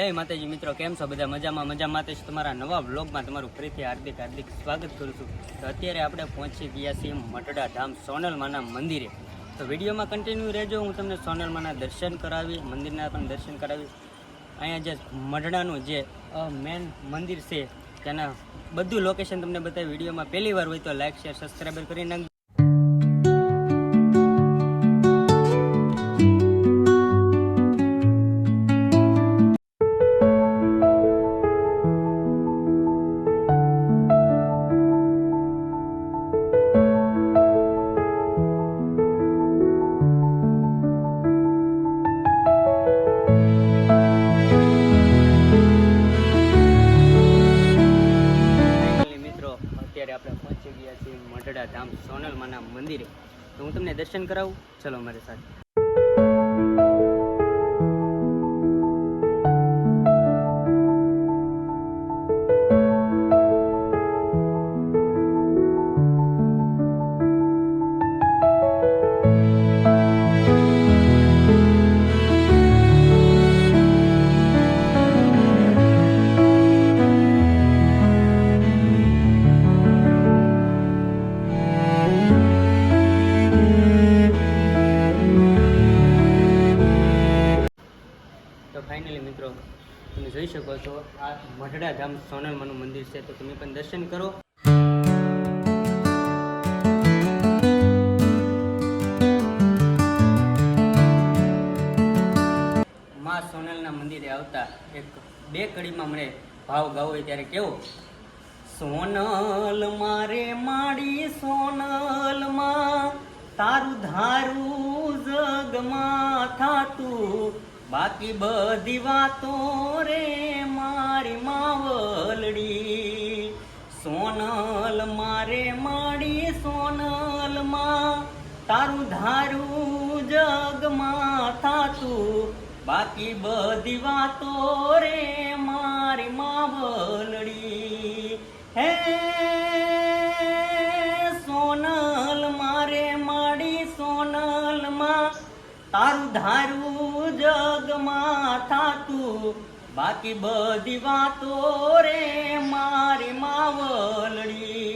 જય માતાજી મિત્રો, કેમ છો બધા? મજામાં જ તમારા નવા વ્લોગમાં તમારું ફરીથી હાર્દિક સ્વાગત કરું છું. તો અત્યારે આપણે પહોંચી ગયા છીએ મઢડા ધામ સોનલમાના મંદિરે. તો વિડીયોમાં કન્ટિન્યુ રહેજો, હું તમને સોનલમાના દર્શન કરાવી, મંદિરના પણ દર્શન કરાવી. અહીંયા જે મઢડાનું જે મેન મંદિર છે તેના બધું લોકેશન તમને બતાવી. વિડીયોમાં પહેલી વાર હોય તો લાઈક શેર સબસ્ક્રાઈબર કરી નાખજો. આપણે પહોંચી ગયા છીએ મઢડા ધામ સોનલમાના મંદિરે. તો હું તમને દર્શન કરાવું, ચલો મારી સાથે. ફાઇનલી મિત્રો, તમે જોઈ શકો છો આ મઢડા ધામ સોનલમાનું મંદિર છે. તો તમે પણ દર્શન કરો. માં સોનલના મંદિરે આવતા એક બે કડીમાં મને ભાવ ગાવો હોય ત્યારે કેવો: સોનલ મારે માડી સોનલ માં, તારું ધારું જગમાં થાતું, બાકી બધી વાતો રે મારી માવલડી. સોનલ મારે માડી સોનલ માં, તારું ધારું જગમાં થાતું, બાકી બધી વાતો રે મારી માવલડી. હે સોનલ મારે માડી સોનલ માં, તારું ધારું જગમાં થાતું, બાકી બધી વાતો રે મારી માવલડી.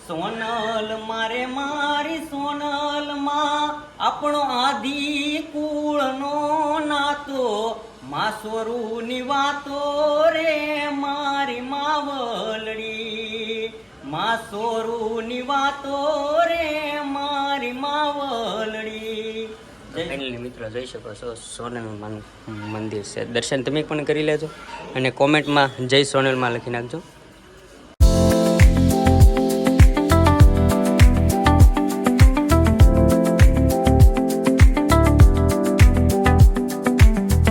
સોનલ મારે મારી સોનલ માં, આપણો આદિ કુળનો નાતો, માસોરુની વાતો રે મારી માવલડી. માસોરુની વાતો રે મારી માવલડી. ફાઇનલી મિત્રો, જોઈ શકો છો સોનલમાનું મંદિર છે. દર્શન તમે પણ કરી લેજો અને કોમેન્ટમાં જય સોનલમાં લખી નાખજો.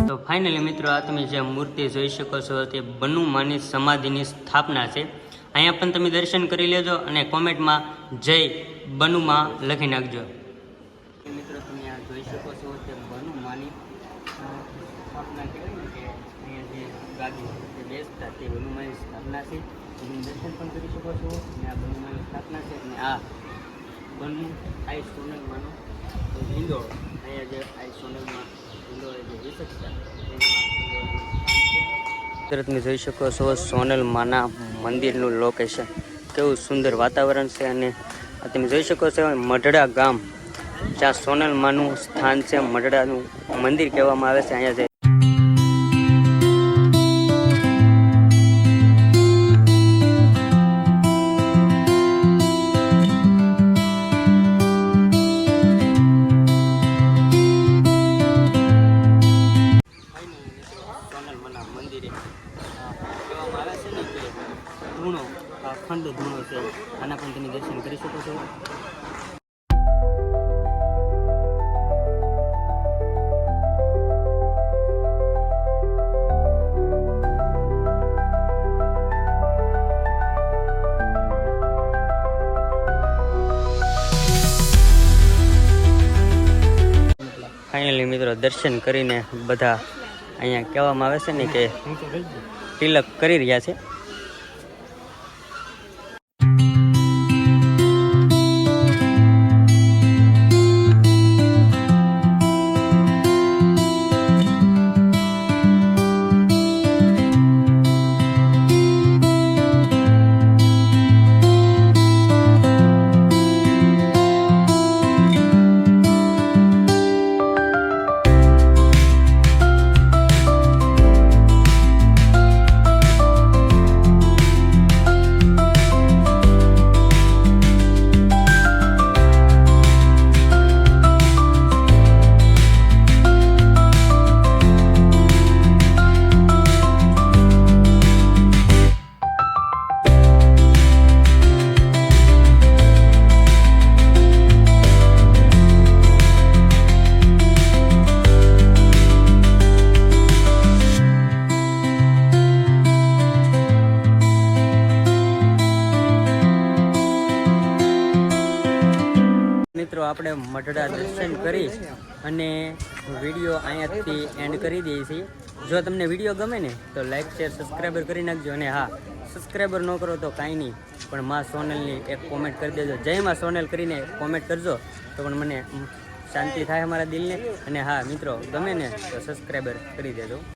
તો ફાઇનલી મિત્રો, આ તમે જે મૂર્તિ જોઈ શકો છો તે બનુમાની સમાધિની સ્થાપના છે. અહીંયા પણ તમે દર્શન કરી લેજો અને કોમેન્ટમાં જય બનુમા લખી નાખજો. મિત્રો, તમે આ જોઈ શકો છો તે બનુમાની સ્થાપના કહેવાય ને, કે અહીંયા જે ગાદી જે બેસતા તે બનુમાની સ્થાપના છે. તમે દર્શન પણ કરી શકો છો અને આ બનુમાની સ્થાપના છે. અને આ બનુ આઈ સોનલમાનો હિંદોળો, અહીંયા જે આઈ સોનલમાં હિંદોળે જે વિશેષતા તમે જોઈ શકો છો સોનલમાના મંદિરનું લોકેશન. કેવું સુંદર વાતાવરણ છે. અને તમે જોઈ શકો છો મઢડા ગામ, જ્યાં સોનલમાનું સ્થાન છે, મઢડાનું મંદિર કહેવામાં આવે છે. અહીંયા સોનલમાના મંદિરે કહેવામાં આવે છે ને કે ધૂણો, અખંડ ધૂણો છે. આના પણ તમે દર્શન કરી શકો છો. ફાઇનલી મિત્રો, દર્શન કરીને બધા અહીંયા કહેવામાં આવે છે ને કે તિલક કરી રહ્યા છે. મિત્રો આપણે મઢડા દર્શન કરી અને વિડીયો અહીંયાથી એન્ડ કરી દઈએ છીએ. જો તમને વિડીયો ગમે ને તો લાઈક શેર સબસ્ક્રાઈબર કરી નાખજો. અને હા, સબસ્ક્રાઈબર ન કરો તો કાંઈ નહીં, પણ માં સોનલની એક કોમેન્ટ કરી દેજો. જય માં સોનલ કરીને કોમેન્ટ કરજો તો પણ મને શાંતિ થાય અમારા દિલને. અને હા મિત્રો, ગમે ને તો સબસ્ક્રાઈબર કરી દેજો.